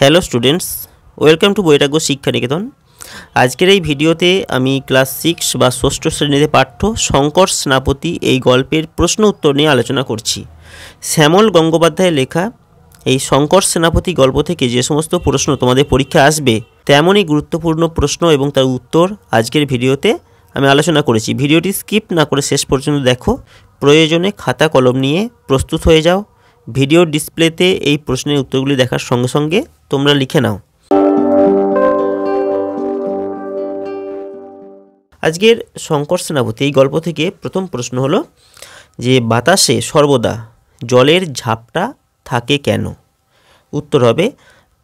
Hello students, welcome to বৈরাগ্য শিক্ষা নিকেতন। আজকের এই ভিডিওতে আমি ক্লাস 6 বা ষষ্ঠ শ্রেণীতে পাঠ্য শঙ্কর সেনাপতি এই গল্পের প্রশ্ন উত্তর নিয়ে আলোচনা করছি। শ্যামল গঙ্গোপাধ্যায়ের লেখা এই শঙ্কর সেনাপতি গল্প থেকে যে সমস্ত প্রশ্ন তোমাদের পরীক্ষা আসবে তেমনই গুরুত্বপূর্ণ প্রশ্ন এবং তার উত্তর আজকের ভিডিওতে আমি আলোচনা করেছি। ভিডিওটি স্কিপ না করে শেষ পর্যন্ত দেখো, প্রয়োজনে খাতা কলম নিয়ে প্রস্তুত হয়ে যাও। ভিডিওর ডিসপ্লেতে এই প্রশ্নের উত্তরগুলি দেখার সঙ্গে সঙ্গে তোমরা লিখে নাও। আজকের শঙ্কর সেনাপতি এই গল্প থেকে প্রথম প্রশ্ন হলো যে বাতাসে সর্বদা জলের ঝাপটা থাকে কেন? উত্তর হবে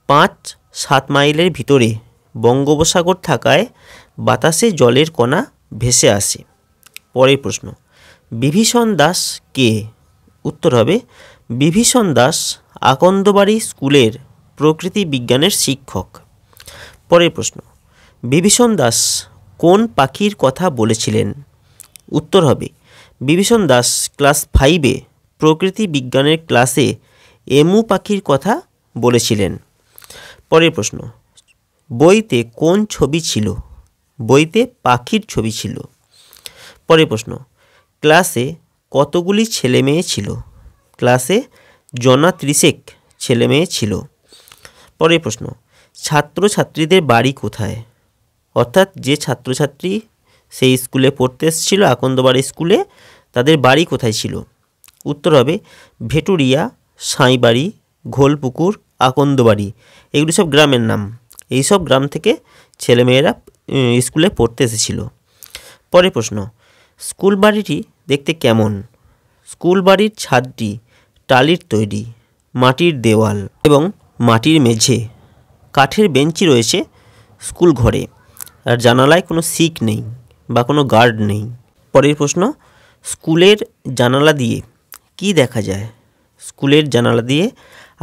5-7 মাইলের ভিতরে বঙ্গোপসাগর থাকায় বাতাসে জলের কণা ভেসে আসে। পরের প্রশ্ন, বিভীষণ দাস কে? উত্তর হবে বিভীষণ দাস আকন্দবাড়ি স্কুলের প্রকৃতি বিজ্ঞানের শিক্ষক। পরের প্রশ্ন, বিভীষণ দাস কোন পাখির কথা বলেছিলেন? উত্তর হবে বিভীষণ দাস ক্লাস 5-এ প্রকৃতি বিজ্ঞানের ক্লাসে এমু পাখির কথা বলেছিলেন। পরের প্রশ্ন, বইতে কোন ছবি ছিল? বইতে পাখির ছবি ছিল। পরের প্রশ্ন, ক্লাসে কতগুলি ছেলে মেয়ে ছিল? ক্লাসে 30 ছেলে মেয়ে ছিল। পরের প্রশ্ন, ছাত্রছাত্রীদের বাড়ি কোথায়? অর্থাৎ যে ছাত্রছাত্রী সেই স্কুলে পড়তে এসেছিল আকন্দবাড়ি স্কুলে, তাদের বাড়ি কোথায় ছিল? উত্তর হবে ভেটুরিয়া, সাঁইবাড়ি, ঘোলপুকুর, আকন্দবাড়ি, এগুলি সব গ্রামের নাম। এই সব গ্রাম থেকে ছেলেমেয়েরা স্কুলে পড়তে এসেছিল। পরের প্রশ্ন, স্কুল বাড়িটি দেখতে কেমন? স্কুল বাড়ির ছাদটি টালির তৈরি, মাটির দেওয়াল এবং মাটির মেঝে, কাঠের বেঞ্চি রয়েছে স্কুল ঘরে, আর জানালায় কোনো শিক নেই বা কোনো গার্ড নেই। পরের প্রশ্ন, স্কুলের জানালা দিয়ে কি দেখা যায়? স্কুলের জানালা দিয়ে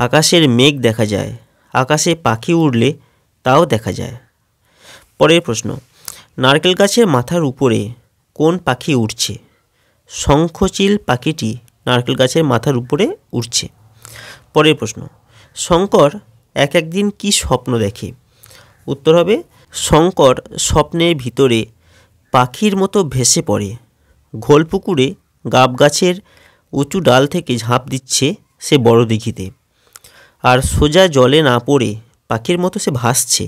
আকাশের মেঘ দেখা যায়, আকাশে পাখি উড়লে তাও দেখা যায়। পরের প্রশ্ন, নারকেল গাছের মাথার উপরে কোন পাখি উড়ছে? শঙ্খচিল পাখিটি নারকেল গাছের মাথার উপরে উড়ছে। পরের প্রশ্ন, শঙ্কর একদিন কি স্বপ্ন দেখে? উত্তর হবে শঙ্কর স্বপ্নের ভিতরে পাখির মতো ভেসে পড়ে, ঘোলপুকুরে গাব গাছের উঁচু ডাল থেকে ঝাঁপ দিচ্ছে সে বড় দিঘিতে, আর সোজা জলে না পড়ে পাখির মতো সে ভাসছে,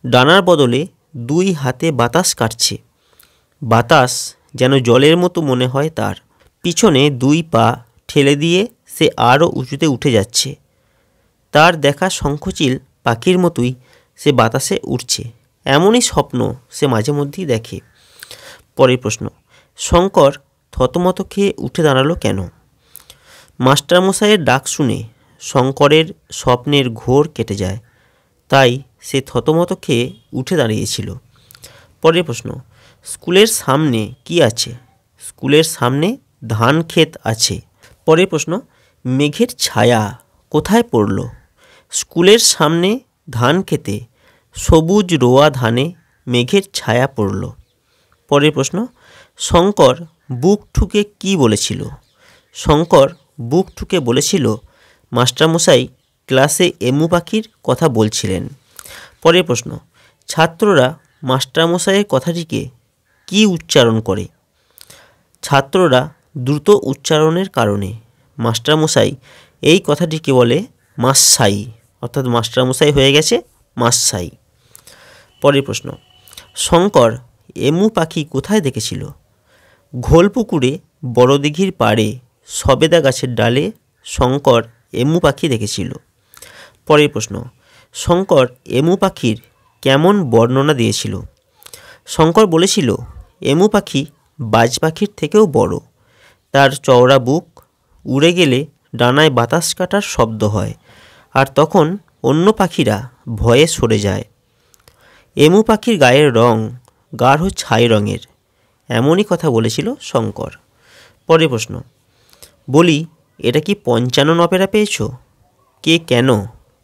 ডানার বদলে 2 হাতে বাতাস কাটছে, বাতাস যেন জলের মতো মনে হয় তার, পিছনে 2 পা ঠেলে দিয়ে সে আরও উঁচুতে উঠে যাচ্ছে, তার দেখা শঙ্খচিল পাখির মতোই সে বাতাসে উঠছে, এমনই স্বপ্ন সে মাঝে মধ্যেই দেখে। পরের প্রশ্ন, শঙ্কর থতমত খেয়ে উঠে দাঁড়ালো কেন? মাস্টারমশাইয়ের ডাক শুনে শঙ্করের স্বপ্নের ঘোর কেটে যায়, তাই সে থতমত খেয়ে উঠে দাঁড়িয়েছিল। পরের প্রশ্ন, স্কুলের সামনে কি আছে? স্কুলের সামনে ধান ক্ষেত আছে। পরের প্রশ্ন, মেঘের ছায়া কোথায় পড়ল? স্কুলের সামনে ধান ক্ষেতে সবুজ রোয়া ধানে মেঘের ছায়া পড়ল। পরের প্রশ্ন, শঙ্কর বুক ঠুকে কি বলেছিল? শঙ্কর বুক ঠুকে বলেছিল মাস্টারমশাই ক্লাসে এমু পাখির কথা বলছিলেন। পরের প্রশ্ন, ছাত্ররা মাস্টারমশাইয়ের কথাটিকে কি উচ্চারণ করে? ছাত্ররা দ্রুত উচ্চারণের কারণে মাস্টারমশাই এই কথাটিকে বলে মাস্সাই, অর্থাৎ মাস্টারমশাই হয়ে গেছে মাস্সাই। পরের প্রশ্ন, শঙ্কর এমু পাখি কোথায় দেখেছিল? ঘোলপুকুরে বড় দিঘির পাড়ে সবেদা গাছের ডালে শঙ্কর এমু পাখি দেখেছিল। পরের প্রশ্ন, শঙ্কর এমু পাখির কেমন বর্ণনা দিয়েছিল? শঙ্কর বলেছিল এমু পাখি বাজ পাখির থেকেও বড়, তার চওড়া বুক, উড়ে গেলে ডানায় বাতাস কাটার শব্দ হয়, আর তখন অন্য পাখিরা ভয়ে সরে যায়। এমু পাখির গায়ের রং গাঢ় ছাই রঙের, এমনই কথা বলেছিল শঙ্কর। পরের প্রশ্ন, বলি এটা কি 55 অপেরা পেয়েছ? কে কেন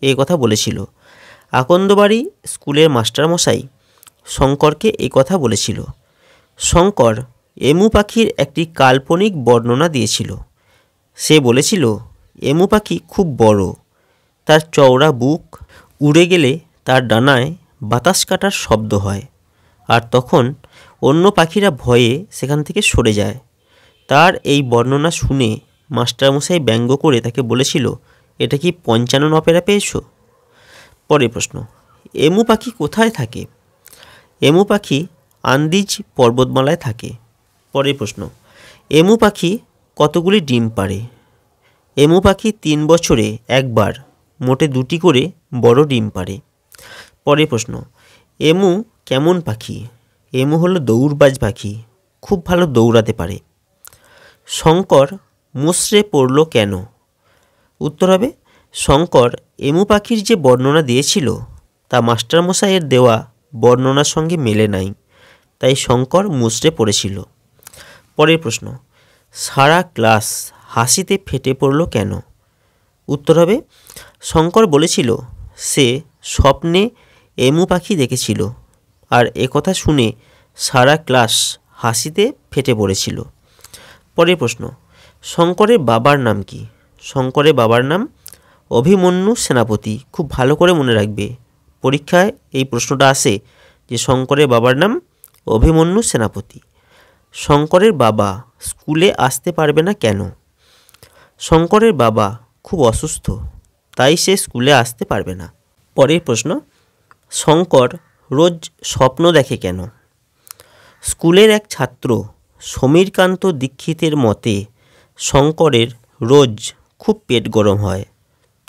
এ কথা বলেছিল? আকন্দবাড়ি স্কুলের মাস্টারমশাই শঙ্করকে এ কথা বলেছিল। শঙ্কর এমু পাখির একটি কাল্পনিক বর্ণনা দিয়েছিল। সে বলেছিল এমু পাখি খুব বড়, তার চওড়া বুক, উড়ে গেলে তার ডানায় বাতাস কাটার শব্দ হয়, আর তখন অন্য পাখিরা ভয়ে সেখান থেকে সরে যায়। তার এই বর্ণনা শুনে মাস্টারমশাই ব্যঙ্গ করে তাকে বলেছিল, এটা কি পঞ্চানন অপেরা পেয়েছো? পরের প্রশ্ন, এমু পাখি কোথায় থাকে? এমু পাখি আন্দিজ পর্বতমালায় থাকে। পরের প্রশ্ন, এমু পাখি কতগুলি ডিম পাড়ে? এমু পাখি 3 বছরে একবার মোটে 2টি করে বড় ডিম পাড়ে। পরের প্রশ্ন, এমু কেমন পাখি? এমু হলো দৌড়বাজ পাখি, খুব ভালো দৌড়াতে পারে। শঙ্কর মুষড়ে পড়ল কেন? উত্তর হবে, শঙ্কর এমু পাখির যে বর্ণনা দিয়েছিল তা মাস্টারমশাইয়ের দেওয়া বর্ণনার সঙ্গে মেলে নাই, তাই শঙ্কর মুষড়ে পড়েছিল। পরের প্রশ্ন, সারা ক্লাস হাসিতে ফেটে পড়ল কেন? উত্তর হবে, শঙ্কর বলেছিল সে স্বপ্নে এমু পাখি দেখেছিল, আর একথা শুনে সারা ক্লাস হাসিতে ফেটে পড়েছিল। পরের প্রশ্ন, শঙ্করের বাবার নাম কি? শঙ্করের বাবার নাম অভিমন্যু সেনাপতি। খুব ভালো করে মনে রাখবে, পরীক্ষায় এই প্রশ্নটা আসে যে শঙ্করের বাবার নাম অভিমন্যু সেনাপতি। শঙ্করের বাবা স্কুলে আসতে পারবে না কেন? শঙ্করের বাবা খুব অসুস্থ, তাই সে স্কুলে আসতে পারবে না। পরের প্রশ্ন, শঙ্কর রোজ স্বপ্ন দেখে কেন? স্কুলের এক ছাত্র সমীরকান্ত দীক্ষিতের মতে শঙ্করের রোজ খুব পেট গরম হয়,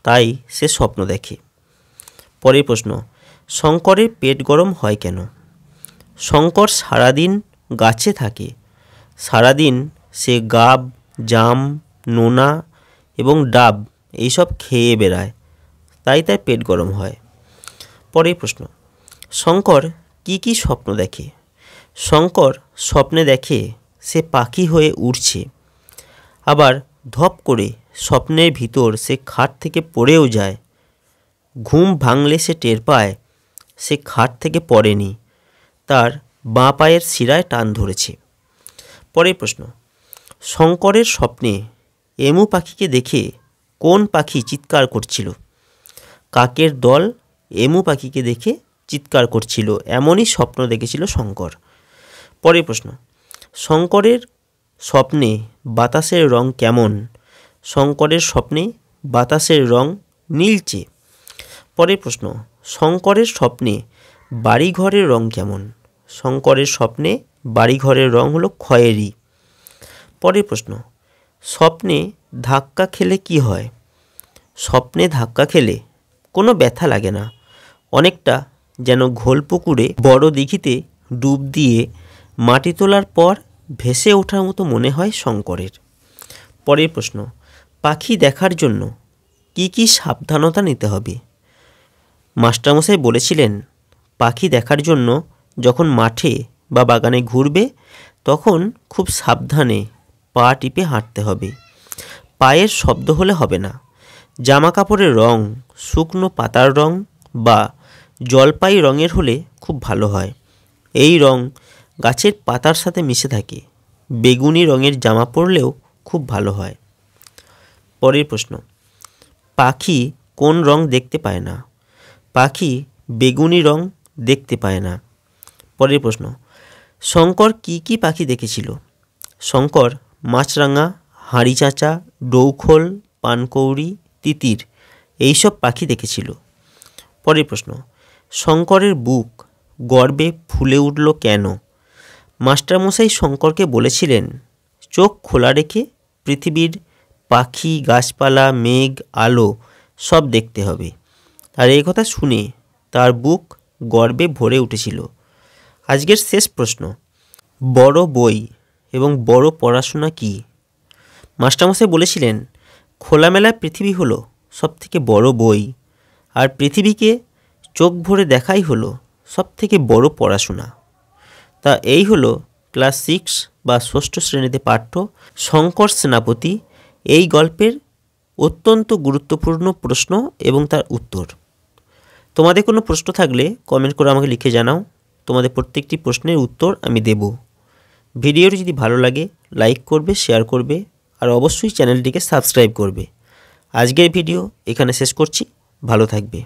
তাই সে স্বপ্ন দেখে। পরের প্রশ্ন, শঙ্করের পেট গরম হয় কেন? শঙ্কর সারাদিন গাছে থাকে, সারাদিন সে গাব, জাম, নোনা এবং ডাব এইসব খেয়ে বেড়ায়, তাই তার পেট গরম হয়। পরের প্রশ্ন, শঙ্কর কি কি স্বপ্ন দেখে? শঙ্কর স্বপ্নে দেখে সে পাখি হয়ে উড়ছে, আবার ধপ করে স্বপ্নের ভিতর সে খাট থেকে পড়েও যায়। ঘুম ভাঙলে সে টের পায় সে খাট থেকে পড়েনি, তার বাঁ পায়ের শিরায় টান ধরেছে। পরের প্রশ্ন, শঙ্করের স্বপ্নে এমু পাখিকে দেখে কোন পাখি চিৎকার করছিল? কাকের দল এমু পাখিকে দেখে চিৎকার করছিল, এমনই স্বপ্ন দেখেছিল শঙ্কর। পরের প্রশ্ন, শঙ্করের স্বপ্নে বাতাসের রং কেমন? শঙ্করের স্বপ্নে বাতাসের রং নীলচে। পরের প্রশ্ন, শঙ্করের স্বপ্নে বাড়িঘরের রং কেমন? শঙ্করের স্বপ্নে বাড়িঘরের রং হলো খয়েরি। পরের প্রশ্ন, স্বপ্নে ধাক্কা খেলে কি হয়? স্বপ্নে ধাক্কা খেলে কোনো ব্যথা লাগে না, অনেকটা যেন ঘোল পুকুরে বড় দিঘিতে ডুব দিয়ে মাটি তোলার পর ভেসে ওঠার মতো মনে হয় শঙ্করের। পরের প্রশ্ন, পাখি দেখার জন্য কি কি সাবধানতা নিতে হবে? মাস্টারমশাই বলেছিলেন পাখি দেখার জন্য যখন মাঠে বা বাগানে ঘুরবে তখন খুব সাবধানে পা টিপে হাঁটতে হবে, পায়ের শব্দ হলে হবে না। জামা কাপড়ের রং শুকনো পাতার রং বা জলপাই রঙের হলে খুব ভালো হয়, এই রং গাছের পাতার সাথে মিশে থাকে। বেগুনি রঙের জামা পরলেও খুব ভালো হয়। পরের প্রশ্ন, পাখি কোন রং দেখতে পায় না? পাখি বেগুনি রং দেখতে পায় না। পরের প্রশ্ন, শঙ্কর কি কি পাখি দেখেছিল? শঙ্কর মাছরাঙা, হাঁড়ি চাঁচা, ডৌখোল, পানকৌড়ি, তিতির এইসব পাখি দেখেছিল। পরের প্রশ্ন, শঙ্করের বুক গর্বে ফুলে উঠল কেন? মাস্টারমশাই শঙ্করকে বলেছিলেন চোখ খোলা রেখে পৃথিবীর পাখি, গাছপালা, মেঘ, আলো সব দেখতে হবে, আর এই কথা শুনে তার বুক গর্বে ভরে উঠেছিল। আজকের শেষ প্রশ্ন, বড় বই এবং বড় পড়াশোনা কি? মাস্টারমশাই বলেছিলেন খোলামেলা পৃথিবী হলো সবথেকে বড় বই, আর পৃথিবীকে চোখ ভরে দেখাই হলো সবথেকে বড় পড়াশোনা। তা এই হলো ক্লাস 6 বা 6ষ্ঠ শ্রেণীতে পাঠ্য শঙ্কর সেনাপতি এই গল্পের অত্যন্ত গুরুত্বপূর্ণ প্রশ্ন এবং তার উত্তর। তোমাদের কোনো প্রশ্ন থাকলে কমেন্ট করে আমাকে লিখে জানাও, তোমাদের প্রত্যেকটি প্রশ্নের উত্তর আমি দেব। ভিডিওটি যদি ভালো লাগে লাইক করবে, শেয়ার করবে, আর অবশ্যই চ্যানেলটিকে সাবস্ক্রাইব করবে। আজকের ভিডিও এখানে শেষ করছি, ভালো থাকবে।